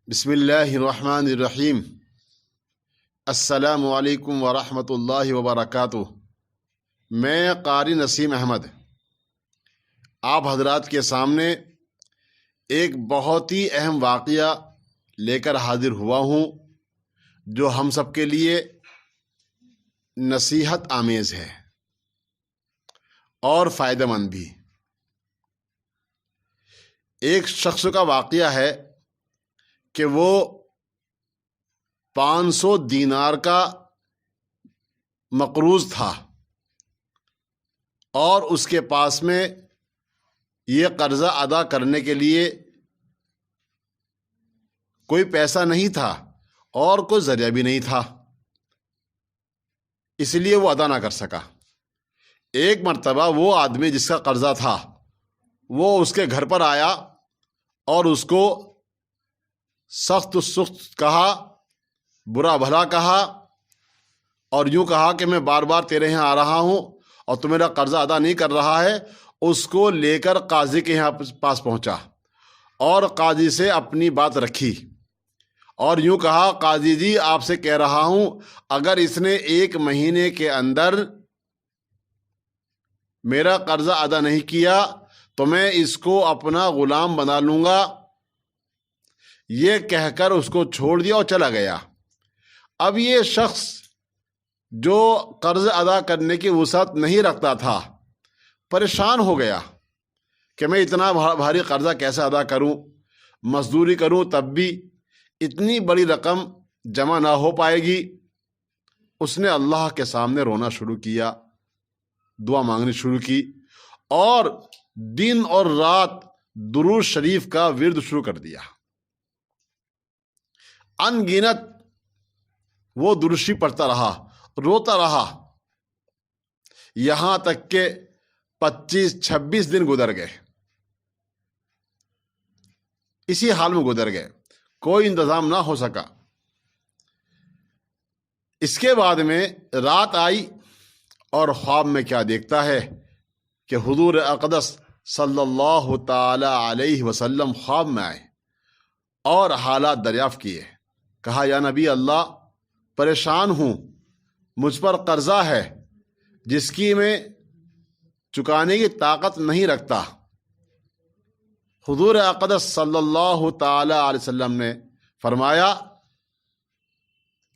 بسم اللہ الرحمن الرحیم۔ السلام علیکم ورحمۃ اللہ وبرکاتہ۔ میں قاری نسیم احمد آپ حضرات کے سامنے ایک بہت ہی اہم واقعہ لے کر حاضر ہوا ہوں جو ہم سب کے لیے نصیحت آمیز ہے اور فائدہ مند بھی۔ ایک شخص کا واقعہ ہے کہ وہ 500 دینار کا مقروض تھا اور اس کے پاس میں یہ قرضہ ادا کرنے کے لیے کوئی پیسہ نہیں تھا اور کوئی ذریعہ بھی نہیں تھا، اس لیے وہ ادا نہ کر سکا۔ ایک مرتبہ وہ آدمی جس کا قرضہ تھا وہ اس کے گھر پر آیا اور اس کو سخت کہا، برا بھلا کہا اور یوں کہا کہ میں بار بار تیرے یہاں آ رہا ہوں اور تو میرا قرضہ ادا نہیں کر رہا ہے۔ اس کو لے کر قاضی کے یہاں پاس پہنچا اور قاضی سے اپنی بات رکھی اور یوں کہا، قاضی جی آپ سے کہہ رہا ہوں اگر اس نے 1 مہینے کے اندر میرا قرضہ ادا نہیں کیا تو میں اس کو اپنا غلام بنا لوں گا۔ یہ کہہ کر اس کو چھوڑ دیا اور چلا گیا۔ اب یہ شخص جو قرض ادا کرنے کی وسعت نہیں رکھتا تھا پریشان ہو گیا کہ میں اتنا بھاری قرضہ کیسے ادا کروں، مزدوری کروں تب بھی اتنی بڑی رقم جمع نہ ہو پائے گی۔ اس نے اللہ کے سامنے رونا شروع کیا، دعا مانگنی شروع کی اور دن اور رات درود شریف کا ورد شروع کر دیا۔ ان گنت وہ درود شریف پڑھتا رہا، روتا رہا، یہاں تک کہ 25-26 دن گزر گئے، اسی حال میں گزر گئے، کوئی انتظام نہ ہو سکا۔ اس کے بعد میں رات آئی اور خواب میں کیا دیکھتا ہے کہ حضور اقدس صلی اللہ تعالی علیہ وسلم خواب میں آئے اور حالات دریافت کیے۔ کہا یا نبی اللہ پریشان ہوں، مجھ پر قرضہ ہے جس کی میں چکانے کی طاقت نہیں رکھتا۔ حضور اقدس صلی اللہ تعالی علیہ وسلم نے فرمایا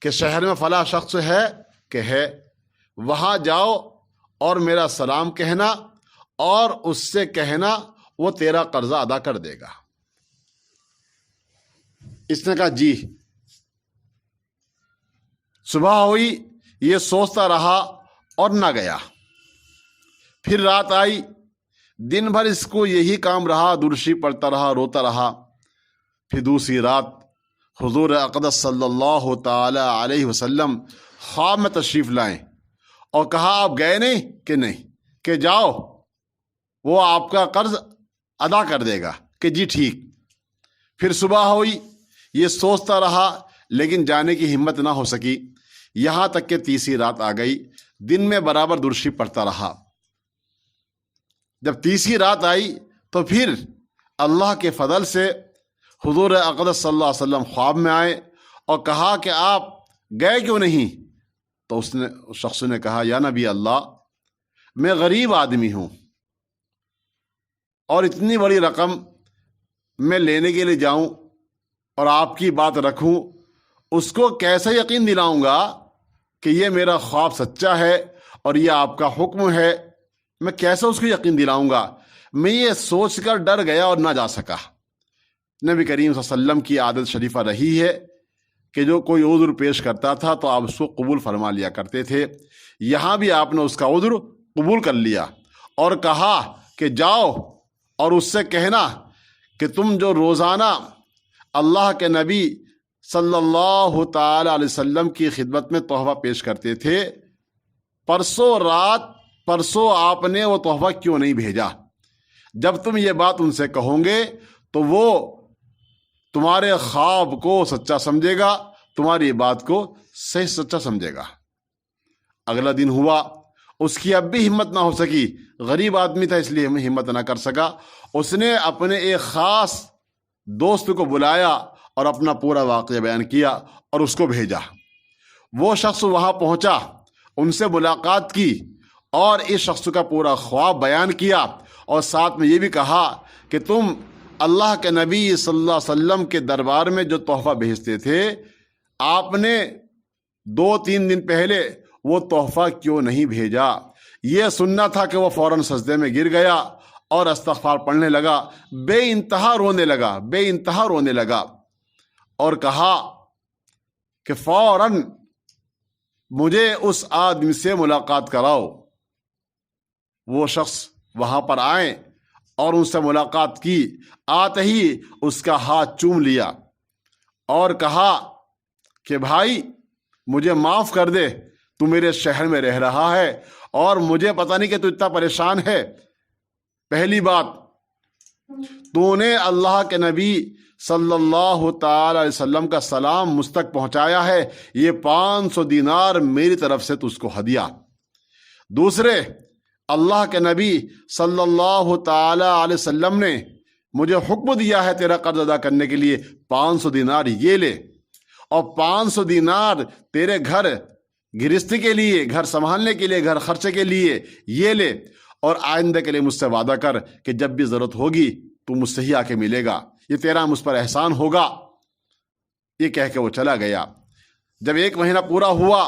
کہ شہر میں فلاں شخص ہے کہ ہے، وہاں جاؤ اور میرا سلام کہنا اور اس سے کہنا وہ تیرا قرضہ ادا کر دے گا۔ اس نے کہا جی۔ صبح ہوئی، یہ سوچتا رہا اور نہ گیا۔ پھر رات آئی، دن بھر اس کو یہی کام رہا، درود شریف پڑھتا رہا، روتا رہا۔ پھر دوسری رات حضور اقدس صلی اللہ تعالی علیہ وسلم خواب میں تشریف لائیں اور کہا آپ گئے نہیں کہ نہیں، کہ جاؤ وہ آپ کا قرض ادا کر دے گا، کہ جی ٹھیک۔ پھر صبح ہوئی، یہ سوچتا رہا لیکن جانے کی ہمت نہ ہو سکی، یہاں تک کہ تیسری رات آ گئی، دن میں برابر درود شریف پڑھتا رہا۔ جب تیسری رات آئی تو پھر اللہ کے فضل سے حضور اقدس صلی اللہ علیہ وسلم خواب میں آئے اور کہا کہ آپ گئے کیوں نہیں؟ تو اس شخص نے کہا یا نبی اللہ میں غریب آدمی ہوں اور اتنی بڑی رقم میں لینے کے لیے جاؤں اور آپ کی بات رکھوں، اس کو کیسے یقین دلاؤں گا کہ یہ میرا خواب سچا ہے اور یہ آپ کا حکم ہے؟ میں کیسے اس کو یقین دلاؤں گا؟ میں یہ سوچ کر ڈر گیا اور نہ جا سکا۔ نبی کریم صلی اللہ علیہ وسلم کی عادت شریفہ رہی ہے کہ جو کوئی عذر پیش کرتا تھا تو آپ اس کو قبول فرما لیا کرتے تھے۔ یہاں بھی آپ نے اس کا عذر قبول کر لیا اور کہا کہ جاؤ اور اس سے کہنا کہ تم جو روزانہ اللہ کے نبی صلی اللہ تعالی علیہ وسلم کی خدمت میں تحفہ پیش کرتے تھے، پرسوں آپ نے وہ تحفہ کیوں نہیں بھیجا؟ جب تم یہ بات ان سے کہو گے تو وہ تمہارے خواب کو سچا سمجھے گا، تمہاری بات کو صحیح سچا سمجھے گا۔ اگلا دن ہوا، اس کی اب بھی ہمت نہ ہو سکی، غریب آدمی تھا اس لیے ہمت نہ کر سکا۔ اس نے اپنے ایک خاص دوست کو بلایا اور اپنا پورا واقعہ بیان کیا اور اس کو بھیجا۔ وہ شخص وہاں پہنچا، ان سے ملاقات کی اور اس شخص کا پورا خواب بیان کیا، اور ساتھ میں یہ بھی کہا کہ تم اللہ کے نبی صلی اللہ علیہ وسلم کے دربار میں جو تحفہ بھیجتے تھے، آپ نے 2-3 دن پہلے وہ تحفہ کیوں نہیں بھیجا؟ یہ سننا تھا کہ وہ فوراً سجدے میں گر گیا اور استغفار پڑھنے لگا، بے انتہا رونے لگا اور کہا کہ فوراً مجھے اس آدمی سے ملاقات کراؤ۔ وہ شخص وہاں پر آئے اور ان سے ملاقات کی، آتے ہی اس کا ہاتھ چوم لیا اور کہا کہ بھائی مجھے معاف کر دے، تو میرے شہر میں رہ رہا ہے اور مجھے پتہ نہیں کہ تو اتنا پریشان ہے۔ پہلی بات، تو نے اللہ کے نبی صلی اللہ تعالی علیہ وسلم کا سلام مجھ تک پہنچایا ہے، یہ 500 دینار میری طرف سے تجھ کو ہدیہ۔ دوسرے، اللہ کے نبی صلی اللہ تعالی علیہ وسلم نے مجھے حکم دیا ہے تیرا قرض ادا کرنے کے لیے، 500 دینار یہ لے، اور 500 دینار تیرے گھر گرہستی کے لیے، گھر سنبھالنے کے لیے، گھر خرچے کے لیے یہ لے، اور آئندہ کے لیے مجھ سے وعدہ کر کہ جب بھی ضرورت ہوگی تو مجھ سے ہی آ کے ملے گا، یہ تیرا مجھ پر احسان ہوگا۔ یہ کہہ کے وہ چلا گیا۔ جب 1 مہینہ پورا ہوا،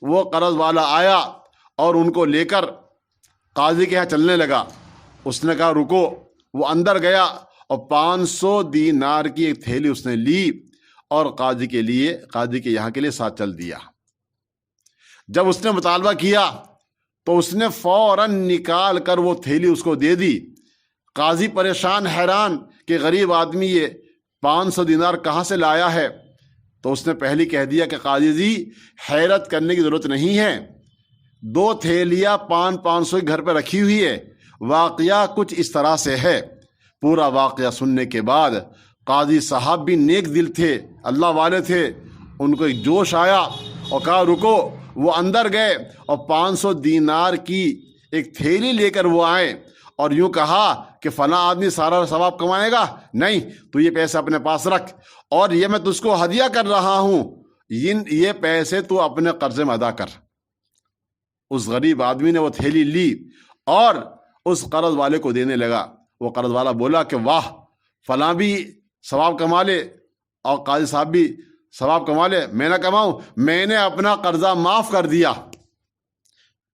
وہ قرض والا آیا اور ان کو لے کر قاضی کے یہاں چلنے لگا۔ اس نے کہا رکو، وہ اندر گیا اور 500 دینار کی ایک تھیلی اس نے لی اور قاضی کے یہاں کے لیے ساتھ چل دیا۔ جب اس نے مطالبہ کیا تو اس نے فوراً نکال کر وہ تھیلی اس کو دے دی۔ قاضی پریشان حیران کہ غریب آدمی یہ 500 دینار کہاں سے لایا ہے؟ تو اس نے پہلی کہہ دیا کہ قاضی جی حیرت کرنے کی ضرورت نہیں ہے، 2 تھیلیاں 500 گھر پہ رکھی ہوئی ہے۔ واقعہ کچھ اس طرح سے ہے۔ پورا واقعہ سننے کے بعد قاضی صاحب بھی نیک دل تھے، اللہ والے تھے، ان کو ایک جوش آیا اور کہا رکو۔ وہ اندر گئے اور 500 دینار کی ایک تھیلی لے کر وہ آئے اور یوں کہا کہ فلاں آدمی سارا ثواب کمائے گا، نہیں، تو یہ پیسے اپنے پاس رکھ، اور یہ میں تجھ کو ہدیہ کر رہا ہوں، یہ پیسے تو اپنے قرضے میں ادا کر۔ اس غریب آدمی نے وہ تھیلی لی اور اس قرض والے کو دینے لگا۔ وہ قرض والا بولا کہ واہ، فلاں بھی ثواب کما لے اور قاضی صاحب بھی ثواب کما لے، میں نہ کماؤں؟ میں نے اپنا قرضہ معاف کر دیا،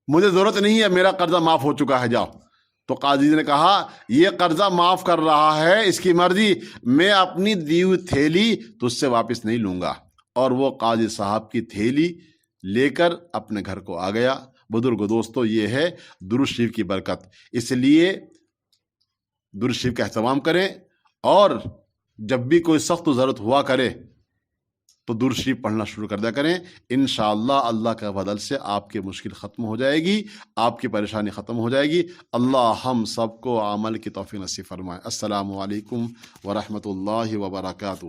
مجھے ضرورت نہیں ہے، میرا قرضہ معاف ہو چکا ہے، جاؤ۔ تو قاضی نے کہا یہ قرضہ معاف کر رہا ہے، اس کی مرضی، میں اپنی دی ہوئی تھیلی تجھ سے واپس نہیں لوں گا۔ اور وہ قاضی صاحب کی تھیلی لے کر اپنے گھر کو آ گیا۔ بزرگ دوستو، یہ ہے درود شریف کی برکت۔ اس لیے درود شریف کا اہتمام کریں، اور جب بھی کوئی سخت ضرورت ہوا کرے تو درود شریف پڑھنا شروع کر دیا کریں۔ انشاءاللہ اللہ کے فضل سے آپ کی مشکل ختم ہو جائے گی، آپ کی پریشانی ختم ہو جائے گی۔ اللہ ہم سب کو عمل کی توفیق نصیب فرمائے۔ السلام علیکم ورحمۃ اللہ وبرکاتہ۔